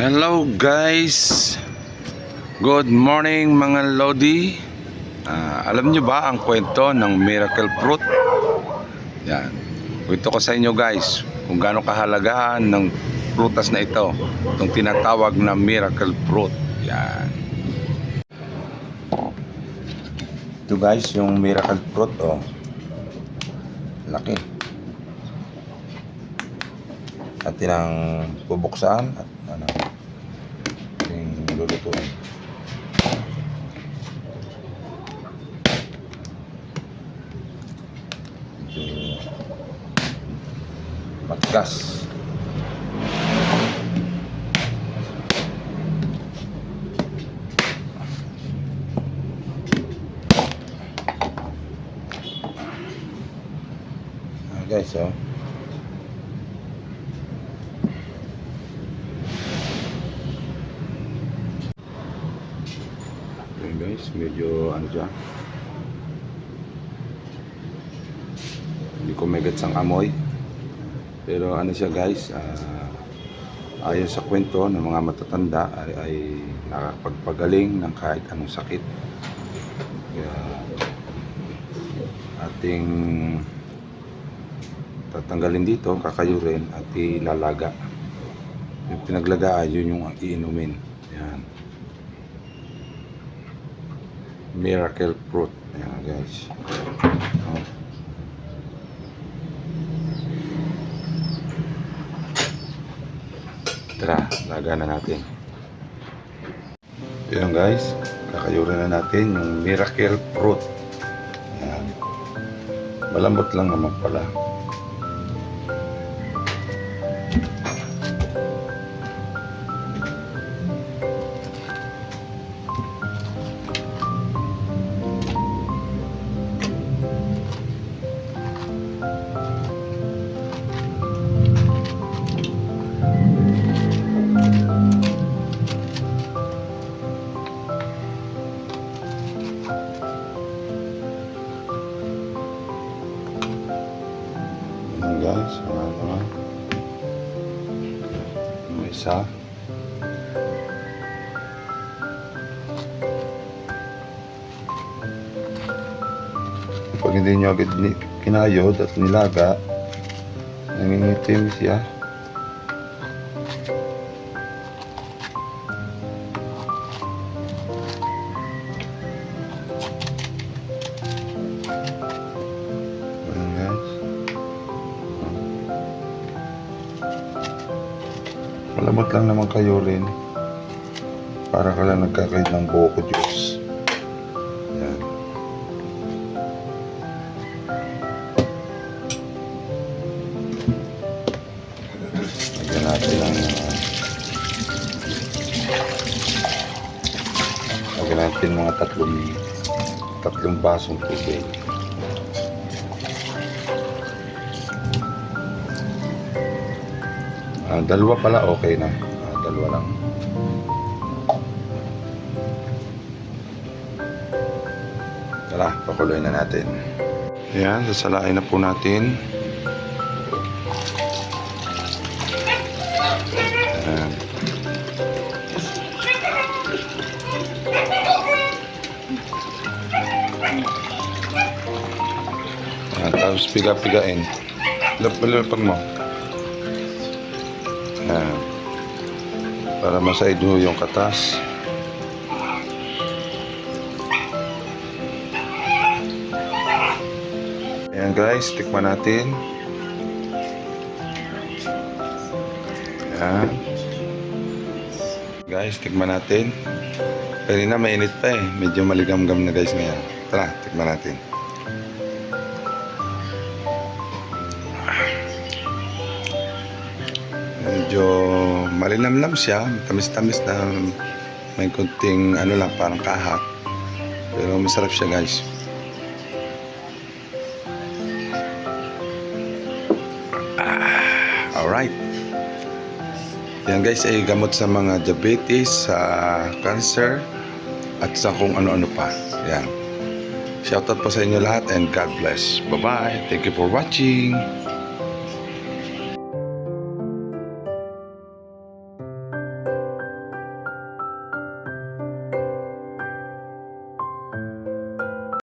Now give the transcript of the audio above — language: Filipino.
Hello guys, good morning mga Lodi. Alam nyo ba ang kwento ng miracle fruit? Yan, kwento ko sa inyo guys kung gaano kahalagaan ng prutas na ito, itong tinatawag na miracle fruit. Yan. Ito guys, yung miracle fruit, oh, laki. Atin ang bubuksan at ating lulutuin. Medyo matigas. Guys, oh. Ayan guys, medyo ano siya, hindi ko may gets ang amoy, pero ano siya guys, ayon sa kwento ng mga matatanda ay nakakapagpagaling ng kahit anong sakit. Kaya ating tatanggalin dito, kakayurin at ilalaga. Yung pinaglagaan, yun yung iinumin. Yan, miracle fruit. Ayan guys, oh. Tara, laga na natin. Ayan guys, kakayurin na natin yung miracle fruit. Ayan, malambot lang naman pala. Guys, may isa. Pag hindi nyo agad kinayod at nilaga, nangingitim siya. Malamot lang naman kayo rin, para ka lang nagkakait ng buko juice. Yan. Lagyan natin ang lagyan natin mga tatlong basong tubig. Dalawa pala, okay na. Dalawa lang. Tara, pakuloy na natin. Ayan, sasalain na po natin. Ayan. Ayan, tapos piga-pigain. Lapag mo. Ayan, para masaid ho yung katas. Ayan guys, tikman natin. Ayan guys, tikman natin. Kanina mainit pa eh, medyo maligam-gam na guys ngayon. Tara, tikman natin. Medyo malinamnam siya, tamis-tamis na may kunting ano lang, parang kahat, pero masarap siya guys. Alright, yan guys ay gamot sa mga diabetes, sa cancer, at sa kung ano-ano pa. Yan, shoutout po sa inyo lahat and God bless. Bye bye, thank you for watching.